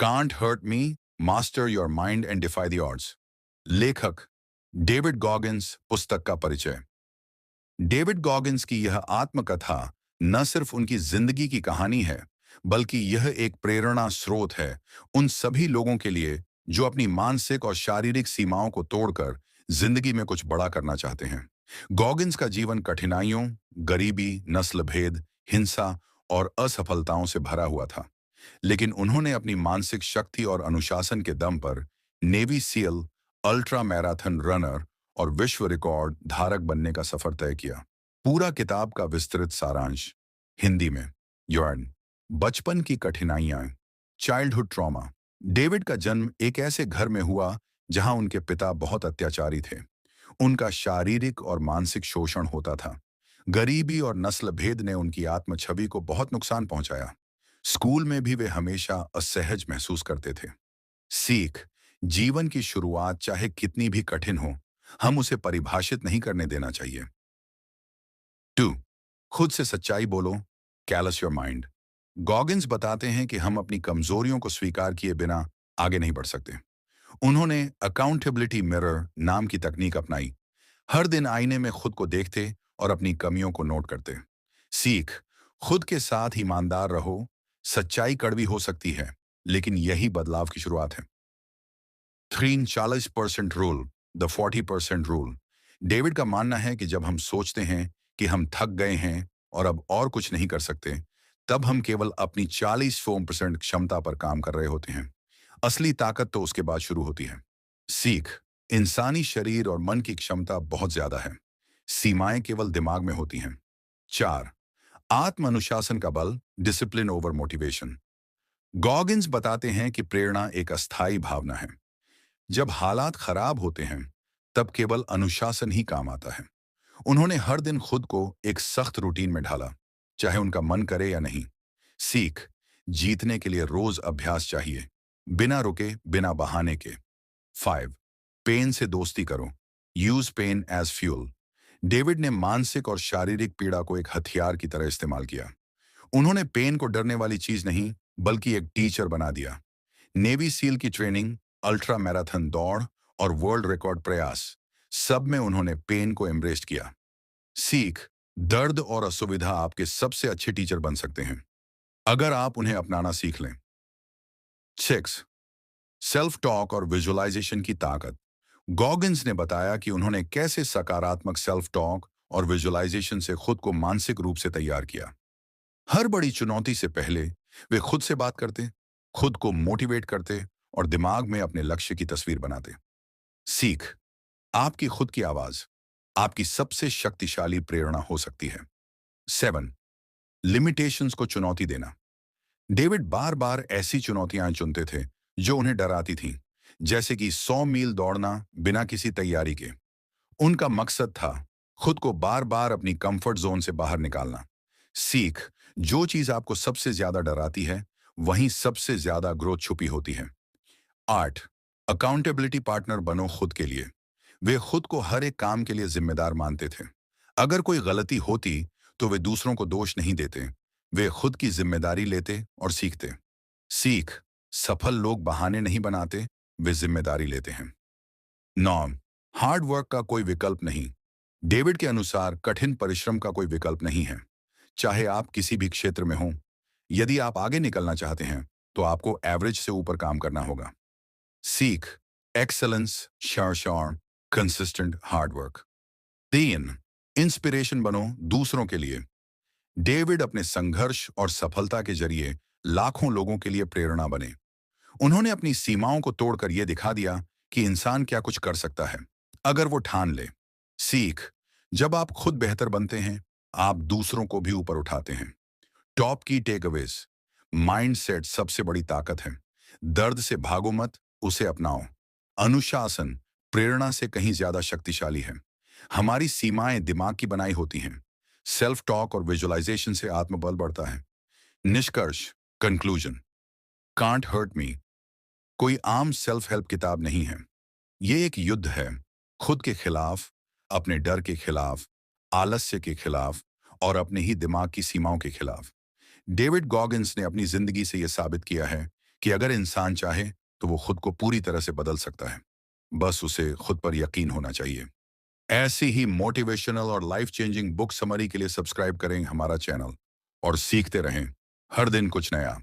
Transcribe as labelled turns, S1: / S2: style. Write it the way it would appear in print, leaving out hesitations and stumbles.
S1: Can't hurt me, master your mind and defy the odds. लेखक David Goggins. पुस्तक का परिचय। डेविड गॉगिन्स की यह आत्मकथा न सिर्फ उनकी जिंदगी की कहानी है, बल्कि यह एक प्रेरणा स्रोत है उन सभी लोगों के लिए जो अपनी मानसिक और शारीरिक सीमाओं को तोड़कर जिंदगी में कुछ बड़ा करना चाहते हैं। गॉगिन्स का जीवन कठिनाइयों, गरीबी, नस्ल भेद, हिंसा और असफलताओं से भरा हुआ था, लेकिन उन्होंने अपनी मानसिक शक्ति और अनुशासन के दम पर navy seal, ultra marathon runner और विश्व रिकॉर्ड धारक बनने का सफर तय किया। पूरा किताब का विस्तृत सारांश। हिंदी में। यौन बचपन की कठिनाइयां। Childhood trauma. डेविड का जन्म एक ऐसे घर में हुआ जहां उनके पिता बहुत अत्याचारी थे। उनका शारीरिक और मानसिक शोषण होता था। गरीबी और नस्ल भेद ने उनकी आत्म छवि को बहुत नुकसान पहुंचाया। स्कूल में भी वे हमेशा असहज महसूस करते थे। सीख। जीवन की शुरुआत चाहे कितनी भी कठिन हो, हम उसे परिभाषित नहीं करने देना चाहिए। 2. खुद से सच्चाई बोलो। Callus your mind. गॉगिन्स बताते हैं कि हम अपनी कमजोरियों को स्वीकार किए बिना आगे नहीं बढ़ सकते। उन्होंने अकाउंटेबिलिटी मिरर नाम की तकनीक अपनाई। हर दिन आईने में खुद को देखते और अपनी कमियों को नोट करते। सीख। खुद के साथ ईमानदार रहो। सच्चाई कड़वी हो सकती है, लेकिन यही बदलाव की शुरुआत है। 40% रूल, द 40% रूल। डेविड का मानना है कि जब हम सोचते हैं कि हम थक गए हैं और अब और कुछ नहीं कर सकते, तब हम केवल अपनी 40% क्षमता पर काम कर रहे होते हैं। असली ताकत तो उसके बाद शुरू होती है। सीख। इंसानी शरीर और मन की क्षमता बहुत ज्यादा है, सीमाएं केवल दिमाग में होती हैं। 4. आत्म अनुशासन का बल, डिसिप्लिन ओवर मोटिवेशन। गॉगिन्स बताते हैं कि प्रेरणा एक अस्थायी भावना है। जब हालात खराब होते हैं, तब केवल अनुशासन ही काम आता है। उन्होंने हर दिन खुद को एक सख्त रूटीन में ढाला, चाहे उनका मन करे या नहीं। सीख। जीतने के लिए रोज अभ्यास चाहिए, बिना रुके, बिना बहाने के। 5. पेन से दोस्ती करो। Use pain as fuel. David ने मानसिक और शारीरिक पीड़ा को एक हथियार की तरह इस्तेमाल किया। उन्होंने पेन को डरने वाली चीज नहीं, बल्कि एक टीचर बना दिया। नेवी सील की ट्रेनिंग, अल्ट्रा मैराथन दौड़ और वर्ल्ड रिकॉर्ड प्रयास, सब में उन्होंने पेन को एम्ब्रेस किया। सीख। दर्द और असुविधा आपके सबसे अच्छे टीचर बन सकते हैं, अगर आप उन्हें अपनाना सीख लें। 6. सेल्फ टॉक और विजुअलाइजेशन की ताकत। गॉगिन्स ने बताया कि उन्होंने कैसे सकारात्मक सेल्फ टॉक और विजुअलाइजेशन से खुद को मानसिक रूप से तैयार किया। हर बड़ी चुनौती से पहले वे खुद से बात करते, खुद को मोटिवेट करते और दिमाग में अपने लक्ष्य की तस्वीर बनाते। सीख। आपकी खुद की आवाज आपकी सबसे शक्तिशाली प्रेरणा हो सकती है। 7. लिमिटेशंस को चुनौती देना। डेविड बार बार ऐसी चुनौतियां चुनते थे जो उन्हें डराती थीं, जैसे कि 100 मील दौड़ना बिना किसी तैयारी के। उनका मकसद था खुद को बार बार अपनी कंफर्ट जोन से बाहर निकालना। सीख। जो चीज आपको सबसे ज्यादा डराती है, वहीं सबसे ज्यादा ग्रोथ छुपी होती है। 8. अकाउंटेबिलिटी पार्टनर बनो खुद के लिए। वे खुद को हर एक काम के लिए जिम्मेदार मानते थे। अगर कोई गलती होती, तो वे दूसरों को दोष नहीं देते, वे खुद की जिम्मेदारी लेते और सीखते। सीख। सफल लोग बहाने नहीं बनाते, वे जिम्मेदारी लेते हैं। 9. हार्ड वर्क का कोई विकल्प नहीं। डेविड के अनुसार कठिन परिश्रम का कोई विकल्प नहीं है, चाहे आप किसी भी क्षेत्र में हों। यदि आप आगे निकलना चाहते हैं, तो आपको एवरेज से ऊपर काम करना होगा। सीख। एक्सेलेंस, शार कंसिस्टेंट हार्ड वर्क। 3. इंस्पिरेशन बनो दूसरों के लिए। डेविड अपने संघर्ष और सफलता के जरिए लाखों लोगों के लिए प्रेरणा बने। उन्होंने अपनी सीमाओं को तोड़कर यह दिखा दिया कि इंसान क्या कुछ कर सकता है, अगर वो ठान ले। सीख। जब आप खुद बेहतर बनते हैं, आप दूसरों को भी ऊपर उठाते हैं। टॉप की टेकअवेज। माइंडसेट सबसे बड़ी ताकत है। दर्द से भागो मत, उसे अपनाओ। अनुशासन प्रेरणा से कहीं ज्यादा शक्तिशाली है। हमारी सीमाएं दिमाग की बनाई होती हैं। सेल्फ टॉक और विजुअलाइजेशन से आत्मबल बढ़ता है। निष्कर्ष, कंक्लूजन। कांट हर्ट मी कोई आम सेल्फ हेल्प किताब नहीं है। ये एक युद्ध है, खुद के खिलाफ, अपने डर के खिलाफ, आलस्य के खिलाफ और अपने ही दिमाग की सीमाओं के खिलाफ। डेविड गॉगिन्स ने अपनी जिंदगी से यह साबित किया है कि अगर इंसान चाहे तो वो खुद को पूरी तरह से बदल सकता है। बस उसे खुद पर यकीन होना चाहिए। ऐसी ही मोटिवेशनल और लाइफ चेंजिंग बुक समरी के लिए सब्सक्राइब करें हमारा चैनल और सीखते रहें हर दिन कुछ नया।